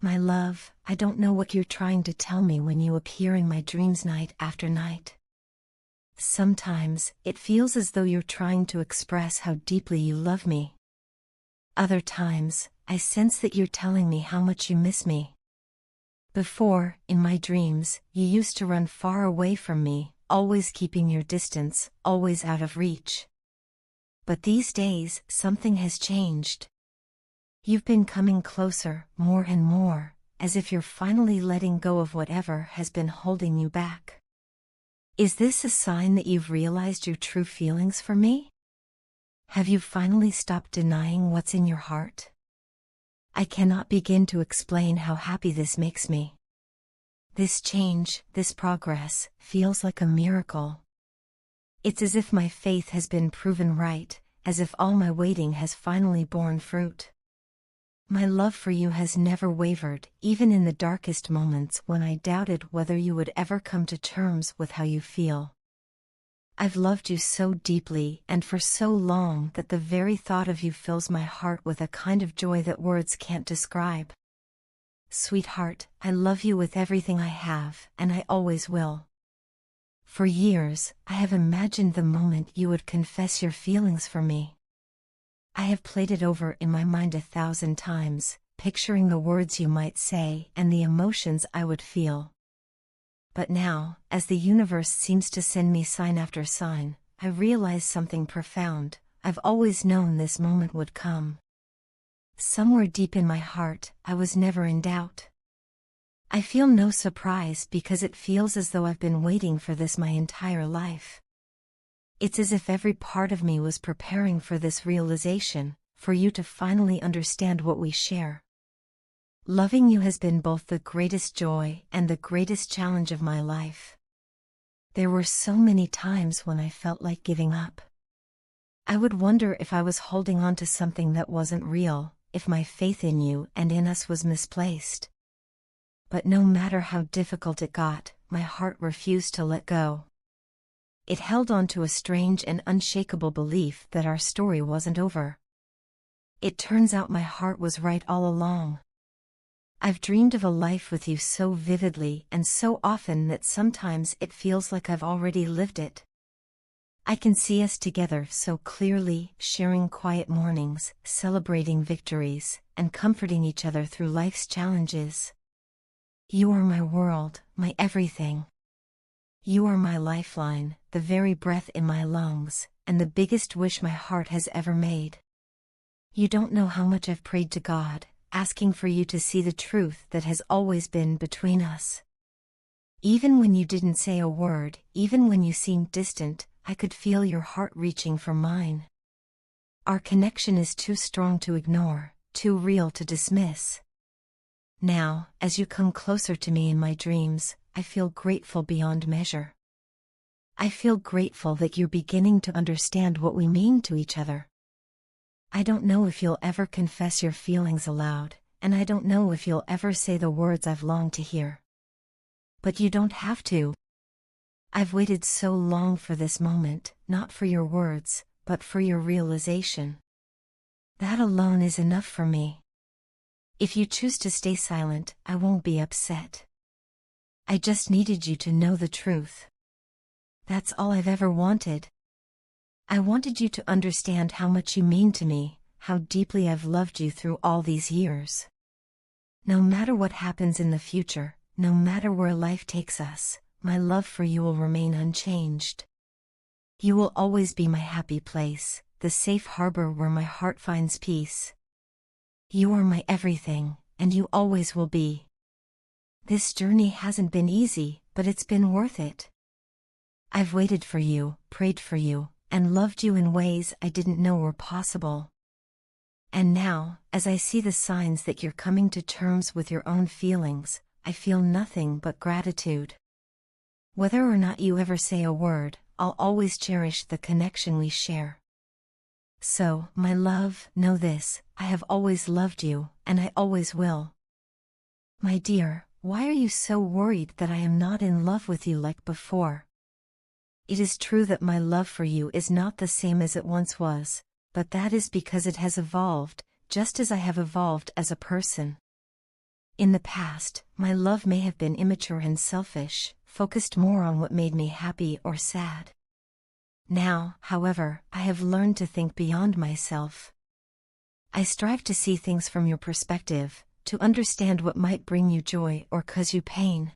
My love, I don't know what you're trying to tell me when you appear in my dreams night after night. Sometimes, it feels as though you're trying to express how deeply you love me. Other times, I sense that you're telling me how much you miss me. Before, in my dreams, you used to run far away from me, always keeping your distance, always out of reach. But these days, something has changed. You've been coming closer, more and more, as if you're finally letting go of whatever has been holding you back. Is this a sign that you've realized your true feelings for me? Have you finally stopped denying what's in your heart? I cannot begin to explain how happy this makes me. This change, this progress, feels like a miracle. It's as if my faith has been proven right, as if all my waiting has finally borne fruit. My love for you has never wavered, even in the darkest moments when I doubted whether you would ever come to terms with how you feel. I've loved you so deeply and for so long that the very thought of you fills my heart with a kind of joy that words can't describe. Sweetheart, I love you with everything I have, and I always will. For years, I have imagined the moment you would confess your feelings for me. I have played it over in my mind 1,000 times, picturing the words you might say and the emotions I would feel. But now, as the universe seems to send me sign after sign, I realize something profound. I've always known this moment would come. Somewhere deep in my heart, I was never in doubt. I feel no surprise because it feels as though I've been waiting for this my entire life. It's as if every part of me was preparing for this realization, for you to finally understand what we share. Loving you has been both the greatest joy and the greatest challenge of my life. There were so many times when I felt like giving up. I would wonder if I was holding on to something that wasn't real, if my faith in you and in us was misplaced. But no matter how difficult it got, my heart refused to let go. It held on to a strange and unshakable belief that our story wasn't over. It turns out my heart was right all along. I've dreamed of a life with you so vividly and so often that sometimes it feels like I've already lived it. I can see us together so clearly, sharing quiet mornings, celebrating victories, and comforting each other through life's challenges. You are my world, my everything. You are my lifeline, the very breath in my lungs, and the biggest wish my heart has ever made. You don't know how much I've prayed to God, asking for you to see the truth that has always been between us. Even when you didn't say a word, even when you seemed distant, I could feel your heart reaching for mine. Our connection is too strong to ignore, too real to dismiss. Now, as you come closer to me in my dreams, I feel grateful beyond measure. I feel grateful that you're beginning to understand what we mean to each other. I don't know if you'll ever confess your feelings aloud, and I don't know if you'll ever say the words I've longed to hear. But you don't have to. I've waited so long for this moment, not for your words, but for your realization. That alone is enough for me. If you choose to stay silent, I won't be upset. I just needed you to know the truth. That's all I've ever wanted. I wanted you to understand how much you mean to me, how deeply I've loved you through all these years. No matter what happens in the future, no matter where life takes us, my love for you will remain unchanged. You will always be my happy place, the safe harbor where my heart finds peace. You are my everything, and you always will be. This journey hasn't been easy, but it's been worth it. I've waited for you, prayed for you, and loved you in ways I didn't know were possible. And now, as I see the signs that you're coming to terms with your own feelings, I feel nothing but gratitude. Whether or not you ever say a word, I'll always cherish the connection we share. So, my love, know this, I have always loved you, and I always will. My dear, why are you so worried that I am not in love with you like before? It is true that my love for you is not the same as it once was, but that is because it has evolved, just as I have evolved as a person. In the past, my love may have been immature and selfish, focused more on what made me happy or sad. Now, however, I have learned to think beyond myself. I strive to see things from your perspective, to understand what might bring you joy or cause you pain.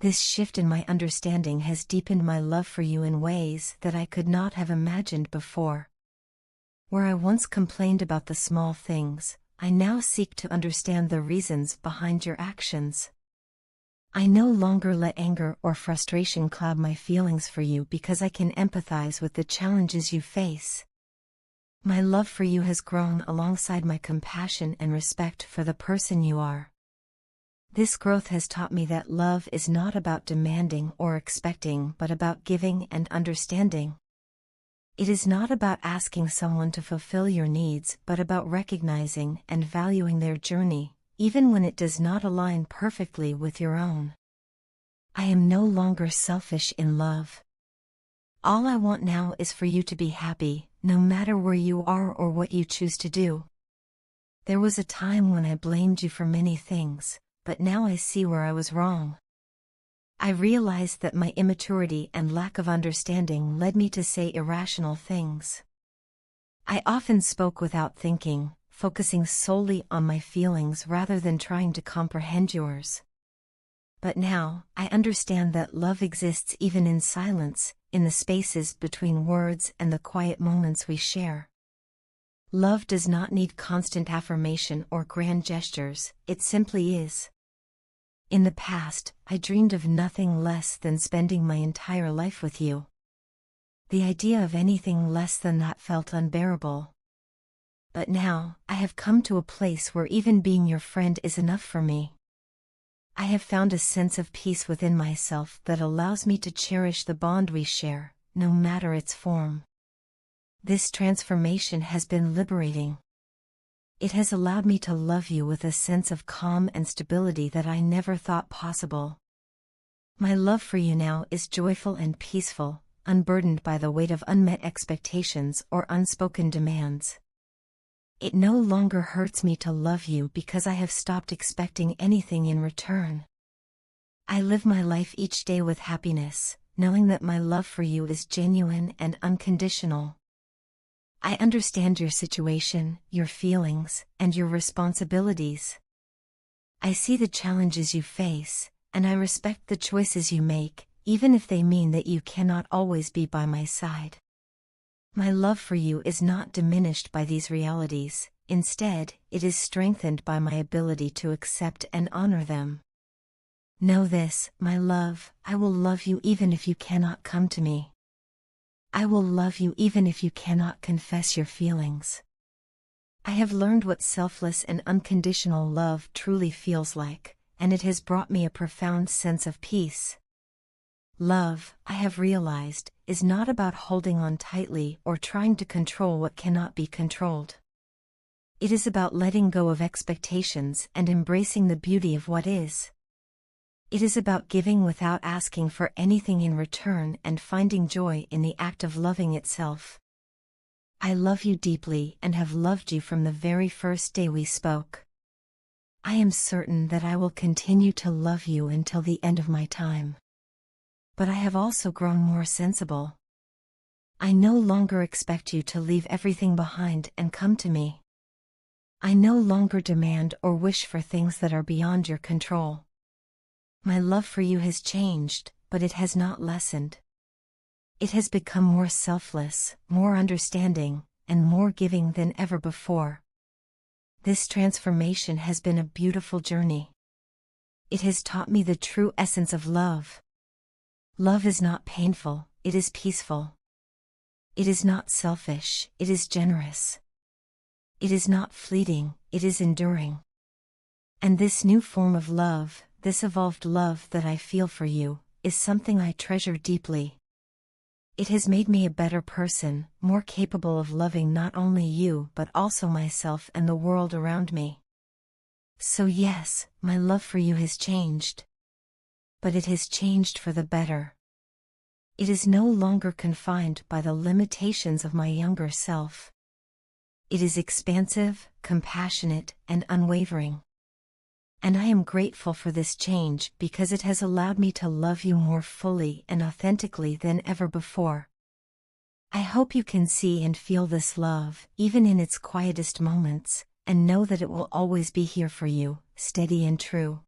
This shift in my understanding has deepened my love for you in ways that I could not have imagined before. Where I once complained about the small things, I now seek to understand the reasons behind your actions. I no longer let anger or frustration cloud my feelings for you because I can empathize with the challenges you face. My love for you has grown alongside my compassion and respect for the person you are. This growth has taught me that love is not about demanding or expecting but about giving and understanding. It is not about asking someone to fulfill your needs but about recognizing and valuing their journey, even when it does not align perfectly with your own. I am no longer selfish in love. All I want now is for you to be happy, no matter where you are or what you choose to do. There was a time when I blamed you for many things, but now I see where I was wrong. I realized that my immaturity and lack of understanding led me to say irrational things. I often spoke without thinking, focusing solely on my feelings rather than trying to comprehend yours. But now, I understand that love exists even in silence, in the spaces between words and the quiet moments we share. Love does not need constant affirmation or grand gestures, it simply is. In the past, I dreamed of nothing less than spending my entire life with you. The idea of anything less than that felt unbearable. But now, I have come to a place where even being your friend is enough for me. I have found a sense of peace within myself that allows me to cherish the bond we share, no matter its form. This transformation has been liberating. It has allowed me to love you with a sense of calm and stability that I never thought possible. My love for you now is joyful and peaceful, unburdened by the weight of unmet expectations or unspoken demands. It no longer hurts me to love you because I have stopped expecting anything in return. I live my life each day with happiness, knowing that my love for you is genuine and unconditional. I understand your situation, your feelings, and your responsibilities. I see the challenges you face, and I respect the choices you make, even if they mean that you cannot always be by my side. My love for you is not diminished by these realities, instead, it is strengthened by my ability to accept and honor them. Know this, my love, I will love you even if you cannot come to me. I will love you even if you cannot confess your feelings. I have learned what selfless and unconditional love truly feels like, and it has brought me a profound sense of peace. Love, I have realized, is not about holding on tightly or trying to control what cannot be controlled. It is about letting go of expectations and embracing the beauty of what is. It is about giving without asking for anything in return and finding joy in the act of loving itself. I love you deeply and have loved you from the very first day we spoke. I am certain that I will continue to love you until the end of my time. But I have also grown more sensible. I no longer expect you to leave everything behind and come to me. I no longer demand or wish for things that are beyond your control. My love for you has changed, but it has not lessened. It has become more selfless, more understanding, and more giving than ever before. This transformation has been a beautiful journey. It has taught me the true essence of love. Love is not painful, it is peaceful. It is not selfish, it is generous. It is not fleeting, it is enduring. And this new form of love, this evolved love that I feel for you, is something I treasure deeply. It has made me a better person, more capable of loving not only you but also myself and the world around me. So yes, my love for you has changed. But it has changed for the better. It is no longer confined by the limitations of my younger self. It is expansive, compassionate, and unwavering. And I am grateful for this change because it has allowed me to love you more fully and authentically than ever before. I hope you can see and feel this love, even in its quietest moments, and know that it will always be here for you, steady and true.